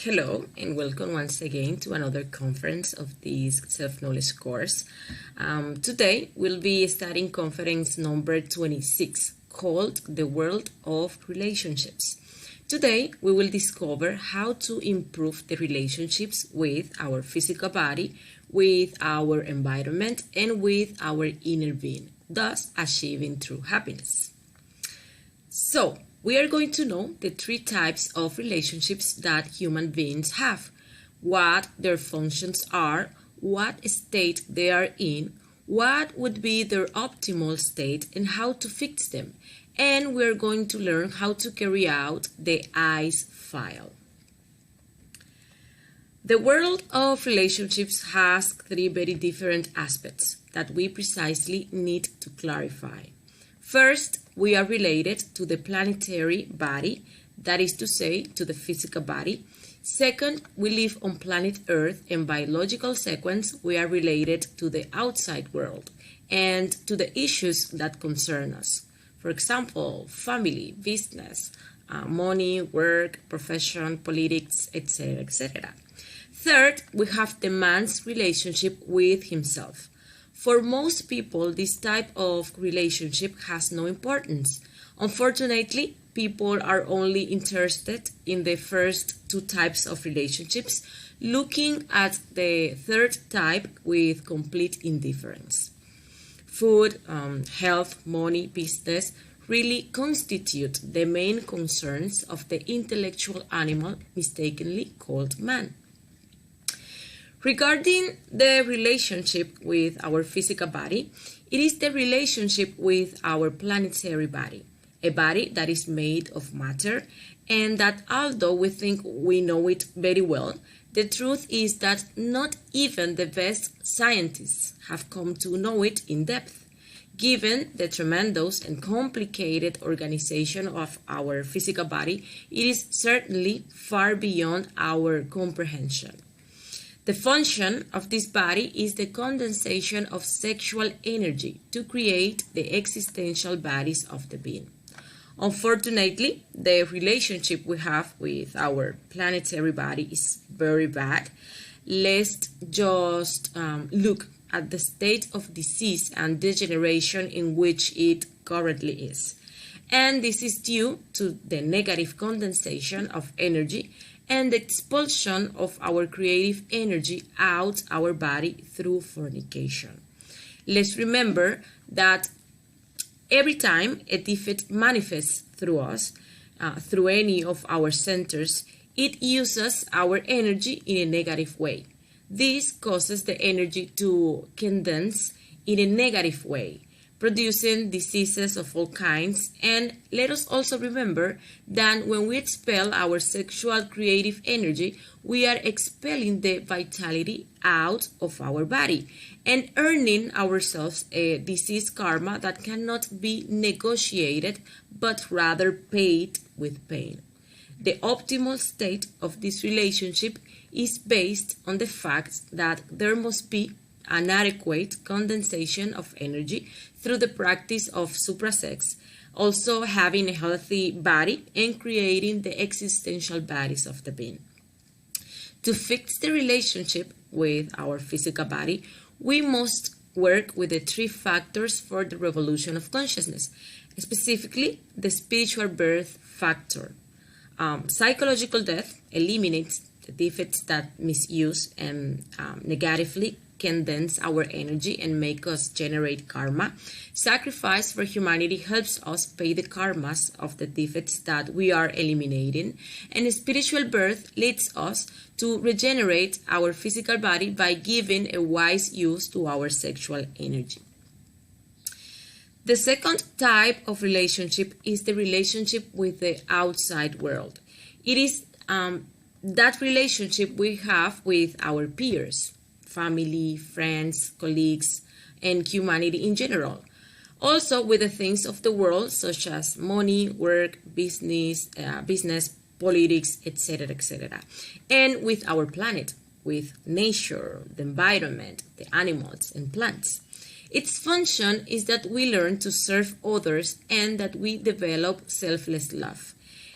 Hello and welcome once again to another conference of this self-knowledge course. Today we'll be studying conference number 26 called The World of Relationships. Today we will discover how to improve the relationships with our physical body, with our environment, and with our inner being, thus achieving true happiness. So, we are going to know the three types of relationships that human beings have, what their functions are, what state they are in, what would be their optimal state, and how to fix them. And we're going to learn how to carry out the ICE file. The world of relationships has three very different aspects that we precisely need to clarify. First, we are related to the planetary body, that is to say, to the physical body. Second, we live on planet Earth, and by logical sequence, we are related to the outside world and to the issues that concern us. For example, family, business, money, work, profession, politics, etc., etc. Third, we have the man's relationship with himself. For most people, this type of relationship has no importance. Unfortunately, people are only interested in the first two types of relationships, looking at the third type with complete indifference. Food, health, money, business really constitute the main concerns of the intellectual animal mistakenly called man. Regarding the relationship with our physical body, it is the relationship with our planetary body, a body that is made of matter, and that although we think we know it very well, the truth is that not even the best scientists have come to know it in depth. Given the tremendous and complicated organization of our physical body, it is certainly far beyond our comprehension. The function of this body is the condensation of sexual energy to create the existential bodies of the being. Unfortunately, the relationship we have with our planetary body is very bad. Let's just look at the state of disease and degeneration in which it currently is. And this is due to the negative condensation of energy and the expulsion of our creative energy out our body through fornication. Let's remember that every time a defect manifests through us, through any of our centers, it uses our energy in a negative way. This causes the energy to condense in a negative way, producing diseases of all kinds. And let us also remember that when we expel our sexual creative energy, we are expelling the vitality out of our body and earning ourselves a disease karma that cannot be negotiated but rather paid with pain. The optimal state of this relationship is based on the fact that there must be an adequate condensation of energy through the practice of suprasex, also having a healthy body and creating the existential bodies of the being. To fix the relationship with our physical body, we must work with the three factors for the revolution of consciousness, specifically the spiritual birth factor. Psychological death eliminates the defects that misuse and negatively condense our energy and make us generate karma. Sacrifice for humanity helps us pay the karmas of the defects that we are eliminating. And spiritual birth leads us to regenerate our physical body by giving a wise use to our sexual energy. The second type of relationship is the relationship with the outside world. It is that relationship we have with our peers, family, friends, colleagues, and humanity in general. Also with the things of the world such as money, work, business, politics, etc., etc. And with our planet, with nature, the environment, the animals and plants. Its function is that we learn to serve others and that we develop selfless love.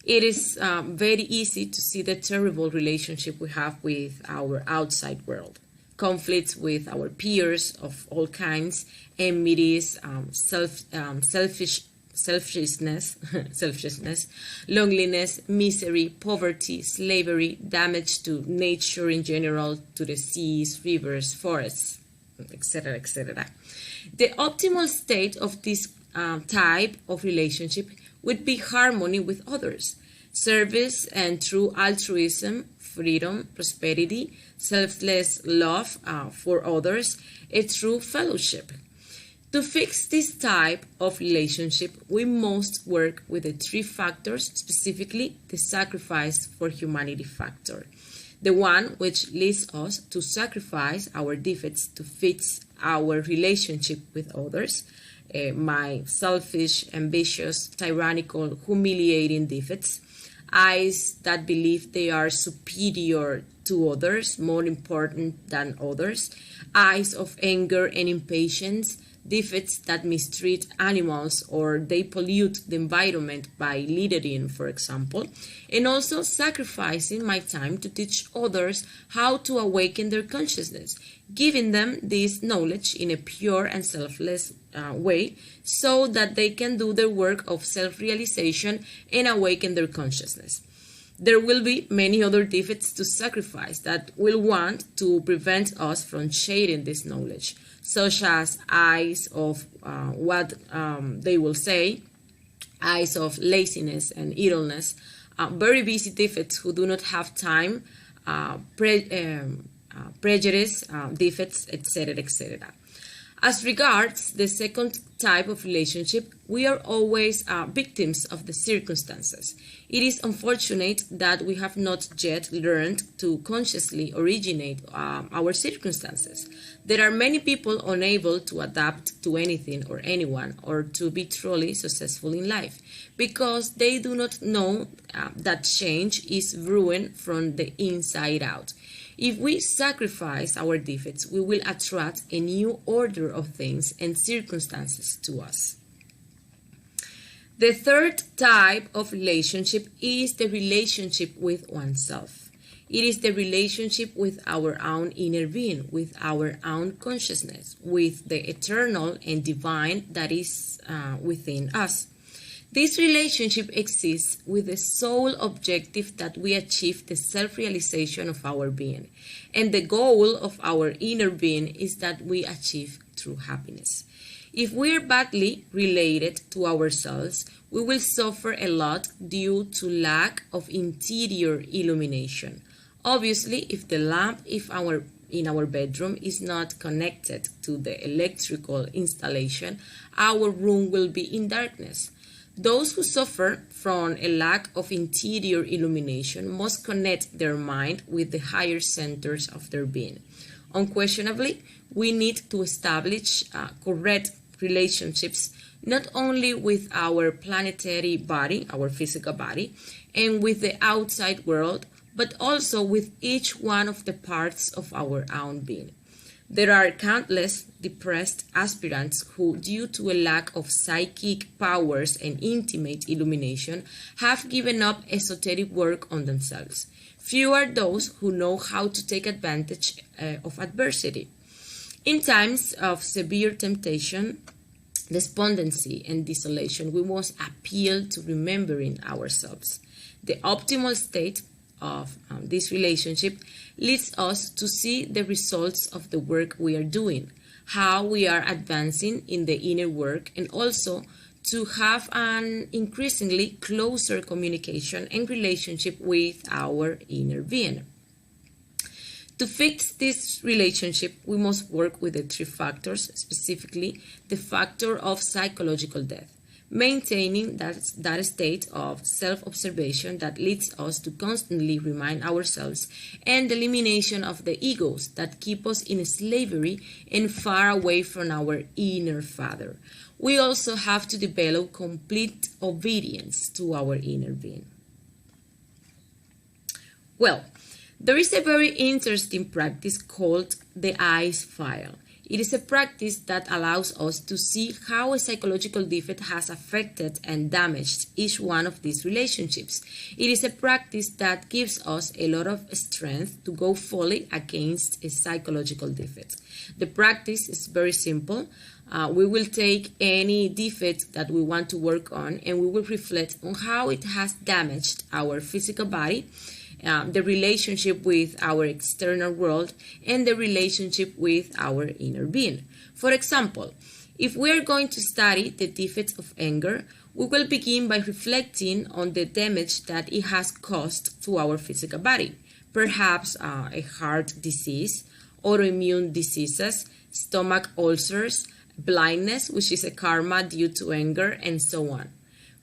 It is very easy to see the terrible relationship we have with our outside world. Conflicts with our peers of all kinds, enmities, selfishness, selfishness, loneliness, misery, poverty, slavery, damage to nature in general, to the seas, rivers, forests, etc., etc. The optimal state of this type of relationship would be harmony with others, service and true altruism, freedom, prosperity, selfless love for others, a true fellowship. To fix this type of relationship, we must work with the three factors, specifically the sacrifice for humanity factor, the one which leads us to sacrifice our defects to fix our relationship with others, my selfish, ambitious, tyrannical, humiliating defects, eyes that believe they are superior to others, more important than others, eyes of anger and impatience, defects that mistreat animals or they pollute the environment by littering, for example, and also sacrificing my time to teach others how to awaken their consciousness, giving them this knowledge in a pure and selfless way so that they can do their work of self-realization and awaken their consciousness. There will be many other defects to sacrifice that will want to prevent us from sharing this knowledge, such as eyes of what they will say, eyes of laziness and idleness, very busy defects who do not have time, prejudice, defects, etc., etc. As regards the second type of relationship, we are always victims of the circumstances. It is unfortunate that we have not yet learned to consciously originate our circumstances. There are many people unable to adapt to anything or anyone or to be truly successful in life because they do not know that change is ruin from the inside out. If we sacrifice our defects, we will attract a new order of things and circumstances to us. The third type of relationship is the relationship with oneself. It is the relationship with our own inner being, with our own consciousness, with the eternal and divine that is within us. This relationship exists with the sole objective that we achieve the self-realization of our being. And the goal of our inner being is that we achieve true happiness. If we are badly related to ourselves, we will suffer a lot due to lack of interior illumination. Obviously, if the lamp in our bedroom is not connected to the electrical installation, our room will be in darkness. Those who suffer from a lack of interior illumination must connect their mind with the higher centers of their being. Unquestionably, we need to establish correct relationships not only with our planetary body, our physical body, and with the outside world, but also with each one of the parts of our own being. There are countless depressed aspirants who, due to a lack of psychic powers and intimate illumination, have given up esoteric work on themselves. Few are those who know how to take advantage of adversity. In times of severe temptation, despondency, and desolation, we must appeal to remembering ourselves. The optimal state of this relationship leads us to see the results of the work we are doing, how we are advancing in the inner work, and also to have an increasingly closer communication and relationship with our inner being. To fix this relationship, we must work with the three factors, specifically the factor of psychological death, maintaining that state of self-observation that leads us to constantly remind ourselves, and the elimination of the egos that keep us in slavery and far away from our inner father. We also have to develop complete obedience to our inner being. Well, there is a very interesting practice called the ice file. It is a practice that allows us to see how a psychological defect has affected and damaged each one of these relationships. It is a practice that gives us a lot of strength to go fully against a psychological defect. The practice is very simple. We will take any defect that we want to work on and we will reflect on how it has damaged our physical body, the relationship with our external world, and the relationship with our inner being. For example, if we are going to study the defects of anger, we will begin by reflecting on the damage that it has caused to our physical body. Perhaps a heart disease, autoimmune diseases, stomach ulcers, blindness, which is a karma due to anger, and so on.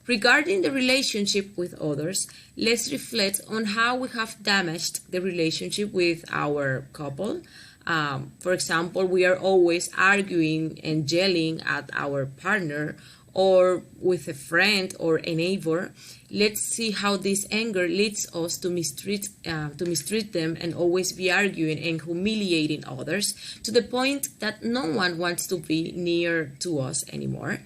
Regarding the relationship with others, let's reflect on how we have damaged the relationship with our couple. For example, we are always arguing and yelling at our partner or with a friend or a neighbor. Let's see how this anger leads us to mistreat them and always be arguing and humiliating others to the point that no one wants to be near to us anymore.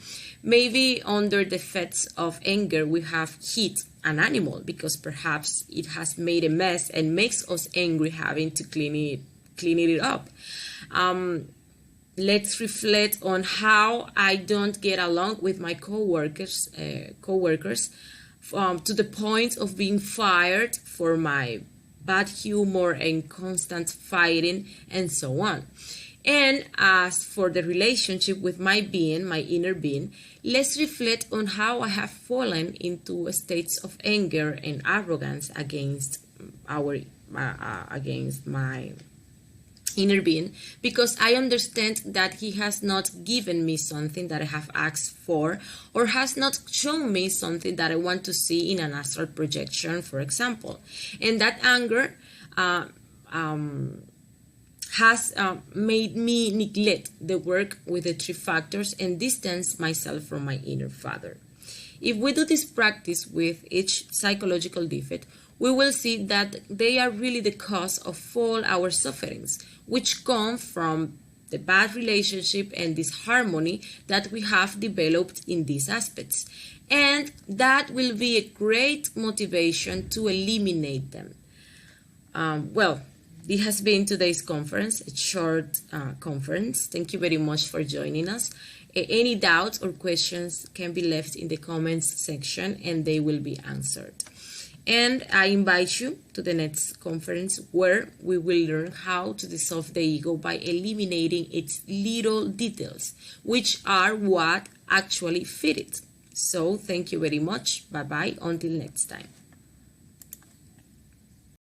Maybe under the effects of anger, we have hit an animal because perhaps it has made a mess and makes us angry having to clean it up. Let's reflect on how I don't get along with my coworkers to the point of being fired for my bad humor and constant fighting and so on. And as for the relationship with my being, my inner being, let's reflect on how I have fallen into states of anger and arrogance against my inner being, because I understand that he has not given me something that I have asked for, or has not shown me something that I want to see in an astral projection, for example. And that anger has made me neglect the work with the three factors and distance myself from my inner father. If we do this practice with each psychological defect, we will see that they are really the cause of all our sufferings, which come from the bad relationship and disharmony that we have developed in these aspects. And that will be a great motivation to eliminate them. This has been today's conference, a short conference. Thank you very much for joining us. Any doubts or questions can be left in the comments section and they will be answered. And I invite you to the next conference where we will learn how to dissolve the ego by eliminating its little details, which are what actually fit it. So thank you very much. Bye-bye. Until next time.